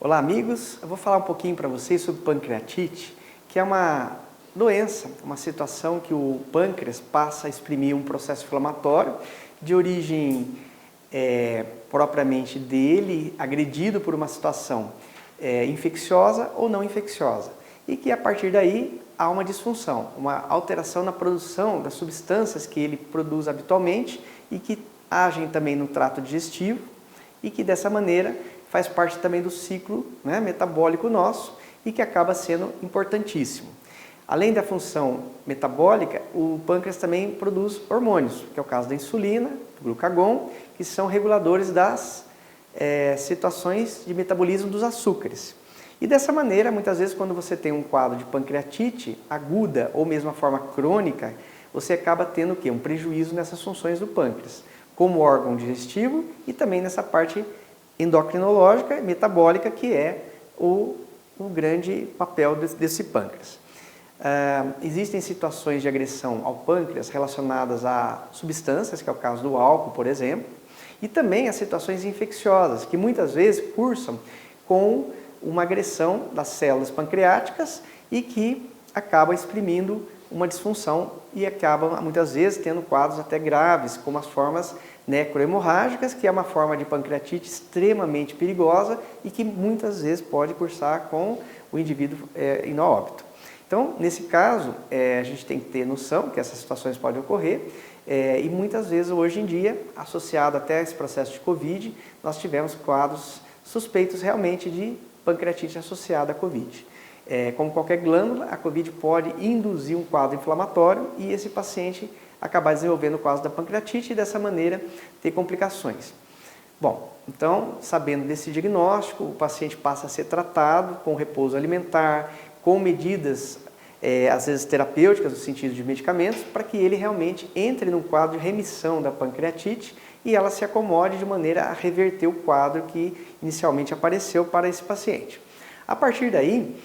Olá amigos, eu vou falar um pouquinho para vocês sobre pancreatite, que é uma doença, uma situação que o pâncreas passa a exprimir um processo inflamatório de origem propriamente dele, agredido por uma situação infecciosa ou não infecciosa, e que a partir daí há uma disfunção, uma alteração na produção das substâncias que ele produz habitualmente e que agem também no trato digestivo e que dessa maneira faz parte também do ciclo metabólico nosso e que acaba sendo importantíssimo. Além da função metabólica, o pâncreas também produz hormônios, que é o caso da insulina, do glucagon, que são reguladores das situações de metabolismo dos açúcares. E dessa maneira, muitas vezes, quando você tem um quadro de pancreatite aguda ou mesmo a forma crônica, você acaba tendo o quê? Um prejuízo nessas funções do pâncreas, como órgão digestivo e também nessa parte endocrinológica e metabólica, que é o grande papel desse pâncreas. Existem situações de agressão ao pâncreas relacionadas a substâncias, que é o caso do álcool, por exemplo, e também as situações infecciosas, que muitas vezes cursam com uma agressão das células pancreáticas e que acaba exprimindo uma disfunção e acaba muitas vezes tendo quadros até graves, como as formas necrohemorrágicas, que é uma forma de pancreatite extremamente perigosa e que muitas vezes pode cursar com o indivíduo indo a óbito. Então, nesse caso, a gente tem que ter noção que essas situações podem ocorrer e muitas vezes hoje em dia, associado até a esse processo de Covid, nós tivemos quadros suspeitos realmente de pancreatite associada à Covid. Como qualquer glândula, a Covid pode induzir um quadro inflamatório e esse paciente acabar desenvolvendo o quadro da pancreatite e dessa maneira ter complicações. Bom, então, sabendo desse diagnóstico, o paciente passa a ser tratado com repouso alimentar, com medidas, às vezes terapêuticas, no sentido de medicamentos, para que ele realmente entre num quadro de remissão da pancreatite e ela se acomode de maneira a reverter o quadro que inicialmente apareceu para esse paciente. A partir daí,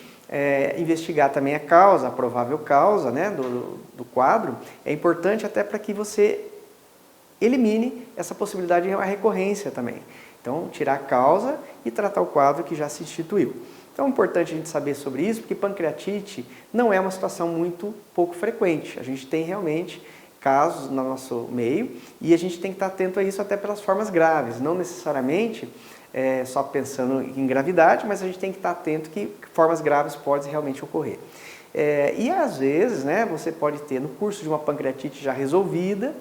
investigar também a causa, a provável causa do quadro, é importante até para que você elimine essa possibilidade de uma recorrência também. Então, tirar a causa e tratar o quadro que já se instituiu. Então, é importante a gente saber sobre isso, porque pancreatite não é uma situação muito pouco frequente. A gente tem realmente casos no nosso meio e a gente tem que estar atento a isso até pelas formas graves, não necessariamente só pensando em gravidade, mas a gente tem que estar atento que formas graves podem realmente ocorrer. E às vezes, você pode ter no curso de uma pancreatite já resolvida,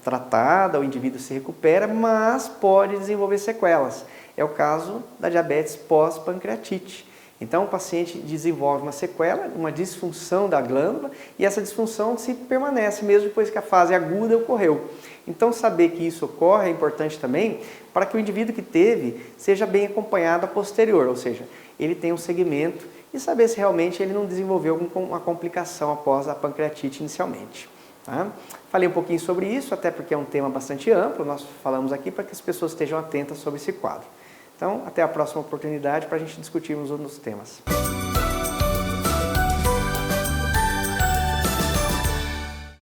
tratada, o indivíduo se recupera, mas pode desenvolver sequelas. É o caso da diabetes pós-pancreatite. Então, o paciente desenvolve uma sequela, uma disfunção da glândula e essa disfunção se permanece mesmo depois que a fase aguda ocorreu. Então, saber que isso ocorre é importante também para que o indivíduo que teve seja bem acompanhado a posterior, ou seja, ele tem um segmento e saber se realmente ele não desenvolveu alguma complicação após a pancreatite inicialmente. Tá? Falei um pouquinho sobre isso, até porque é um tema bastante amplo, nós falamos aqui para que as pessoas estejam atentas sobre esse quadro. Então, até a próxima oportunidade para a gente discutirmos outros temas.